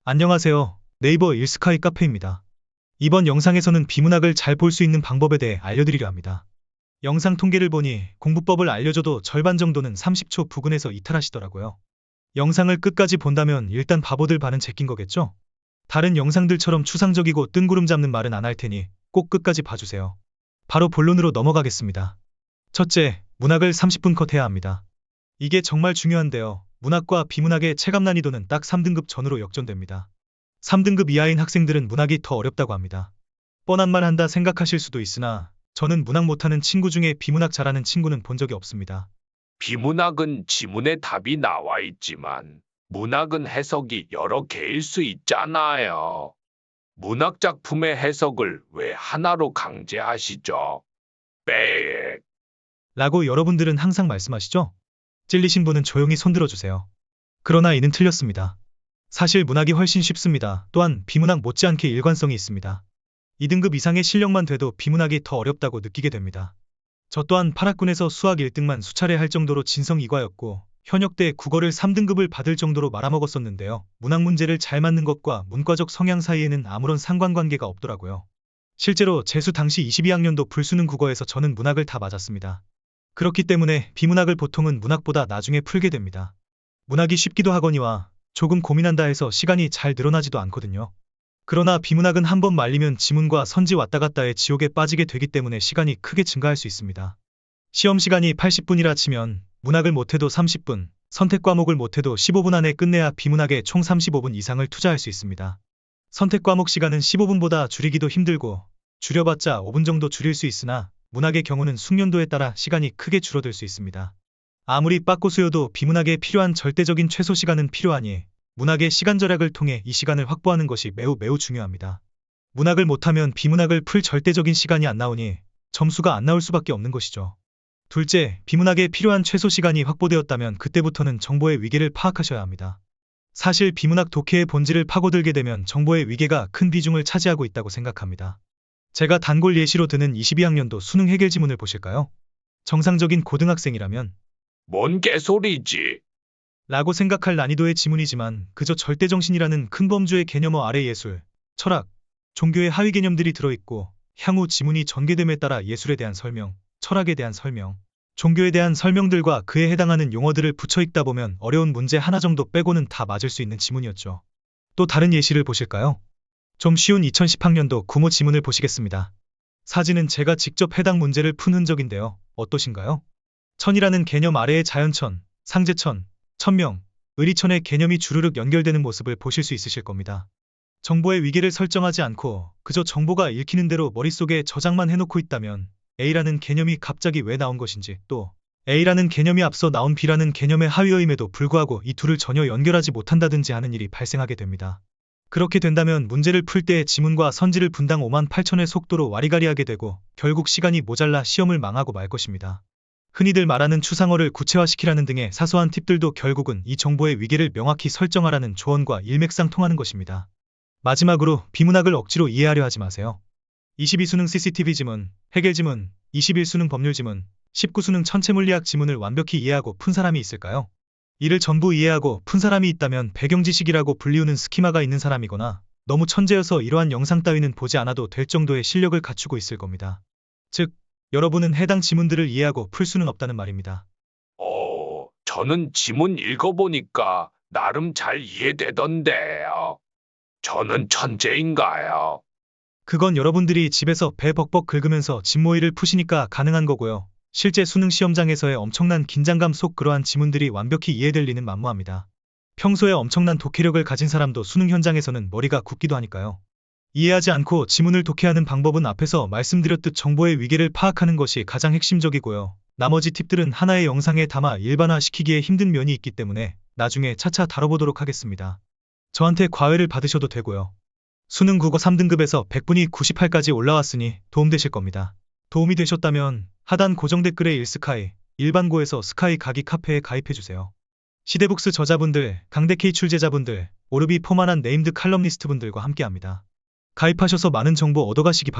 안녕하세요. 네이버 일스카이 카페입니다. 이번 영상에서는 비문학을 잘 볼 수 있는 방법에 대해 알려드리려 합니다. 영상 통계를 보니 공부법을 알려줘도 절반 정도는 30초 부근에서 이탈하시더라고요. 영상을 끝까지 본다면 일단 바보들 반은 제낀 거겠죠? 다른 영상들처럼 추상적이고 뜬구름 잡는 말은 안 할 테니 꼭 끝까지 봐주세요. 바로 본론으로 넘어가겠습니다. 첫째, 문학을 30분 컷해야 합니다. 이게 정말 중요한데요. 문학과 비문학의 체감 난이도는 딱 3등급 전으로 역전됩니다. 3등급 이하인 학생들은 문학이 더 어렵다고 합니다. 뻔한 말 한다 생각하실 수도 있으나 저는 문학 못하는 친구 중에 비문학 잘하는 친구는 본 적이 없습니다. 비문학은 지문에 답이 나와 있지만 문학은 해석이 여러 개일 수 있잖아요. 문학 작품의 해석을 왜 하나로 강제하시죠? 빽. 라고 여러분들은 항상 말씀하시죠? 찔리신 분은 조용히 손들어주세요. 그러나 이는 틀렸습니다. 사실 문학이 훨씬 쉽습니다. 또한 비문학 못지않게 일관성이 있습니다. 2등급 이상의 실력만 돼도 비문학이 더 어렵다고 느끼게 됩니다. 저 또한 8학군에서 수학 1등만 수차례 할 정도로 진성 이과였고 현역 때 국어를 3등급을 받을 정도로 말아먹었었는데요. 문학 문제를 잘 맞는 것과 문과적 성향 사이에는 아무런 상관관계가 없더라고요. 실제로 재수 당시 22학년도 불수능 국어에서 저는 문학을 다 맞았습니다. 그렇기 때문에 비문학을 보통은 문학보다 나중에 풀게 됩니다. 문학이 쉽기도 하거니와 조금 고민한다 해서 시간이 잘 늘어나지도 않거든요. 그러나 비문학은 한번 말리면 지문과 선지 왔다 갔다의 지옥에 빠지게 되기 때문에 시간이 크게 증가할 수 있습니다. 시험 시간이 80분이라 치면 문학을 못해도 30분, 선택 과목을 못해도 15분 안에 끝내야 비문학에 총 35분 이상을 투자할 수 있습니다. 선택 과목 시간은 15분보다 줄이기도 힘들고 줄여봤자 5분 정도 줄일 수 있으나 문학의 경우는 숙련도에 따라 시간이 크게 줄어들 수 있습니다. 아무리 빠꼬수여도 비문학에 필요한 절대적인 최소 시간은 필요하니 문학의 시간 절약을 통해 이 시간을 확보하는 것이 매우 중요합니다. 문학을 못하면 비문학을 풀 절대적인 시간이 안 나오니 점수가 안 나올 수밖에 없는 것이죠. 둘째, 비문학에 필요한 최소 시간이 확보되었다면 그때부터는 정보의 위계를 파악하셔야 합니다. 사실 비문학 독해의 본질을 파고들게 되면 정보의 위계가 큰 비중을 차지하고 있다고 생각합니다. 제가 단골 예시로 드는 22학년도 수능 해결 지문을 보실까요? 정상적인 고등학생이라면 뭔 개소리지? 라고 생각할 난이도의 지문이지만 그저 절대정신이라는 큰 범주의 개념어 아래 예술, 철학, 종교의 하위 개념들이 들어있고 향후 지문이 전개됨에 따라 예술에 대한 설명, 철학에 대한 설명, 종교에 대한 설명들과 그에 해당하는 용어들을 붙여 읽다 보면 어려운 문제 하나 정도 빼고는 다 맞을 수 있는 지문이었죠. 또 다른 예시를 보실까요? 좀 쉬운 2010학년도 구모 지문을 보시겠습니다. 사진은 제가 직접 해당 문제를 푼 흔적인데요. 어떠신가요? 천이라는 개념 아래의 자연천, 상제천, 천명, 의리천의 개념이 주르륵 연결되는 모습을 보실 수 있으실 겁니다. 정보의 위계를 설정하지 않고 그저 정보가 읽히는 대로 머릿속에 저장만 해놓고 있다면 A라는 개념이 갑자기 왜 나온 것인지 또 A라는 개념이 앞서 나온 B라는 개념의 하위어임에도 불구하고 이 둘을 전혀 연결하지 못한다든지 하는 일이 발생하게 됩니다. 그렇게 된다면 문제를 풀 때 지문과 선지를 분당 58,000의 속도로 와리가리하게 되고 결국 시간이 모자라 시험을 망하고 말 것입니다. 흔히들 말하는 추상어를 구체화시키라는 등의 사소한 팁들도 결국은 이 정보의 위계를 명확히 설정하라는 조언과 일맥상통하는 것입니다. 마지막으로 비문학을 억지로 이해하려 하지 마세요. 22수능 CCTV 지문, 해결 지문, 21수능 법률 지문, 19수능 천체물리학 지문을 완벽히 이해하고 푼 사람이 있을까요? 이를 전부 이해하고 푼 사람이 있다면 배경지식이라고 불리우는 스키마가 있는 사람이거나 너무 천재여서 이러한 영상 따위는 보지 않아도 될 정도의 실력을 갖추고 있을 겁니다. 즉, 여러분은 해당 지문들을 이해하고 풀 수는 없다는 말입니다. 저는 지문 읽어보니까 나름 잘 이해되던데요. 저는 천재인가요? 그건 여러분들이 집에서 배 벅벅 긁으면서 집모의를 푸시니까 가능한 거고요. 실제 수능 시험장에서의 엄청난 긴장감 속 그러한 지문들이 완벽히 이해될 리는 만무합니다. 평소에 엄청난 독해력을 가진 사람도 수능 현장에서는 머리가 굳기도 하니까요. 이해하지 않고 지문을 독해하는 방법은 앞에서 말씀드렸듯 정보의 위계를 파악하는 것이 가장 핵심적이고요. 나머지 팁들은 하나의 영상에 담아 일반화시키기에 힘든 면이 있기 때문에 나중에 차차 다뤄보도록 하겠습니다. 저한테 과외를 받으셔도 되고요. 수능 국어 3등급에서 100분이 98까지 올라왔으니 도움되실 겁니다. 도움이 되셨다면 하단 고정 댓글에 일스카이, 일반고에서 스카이 가기 카페에 가입해주세요. 시대북스 저자분들, 강대K 출제자분들, 오르비 포만한 네임드 칼럼니스트분들과 함께합니다. 가입하셔서 많은 정보 얻어가시기 바랍니다.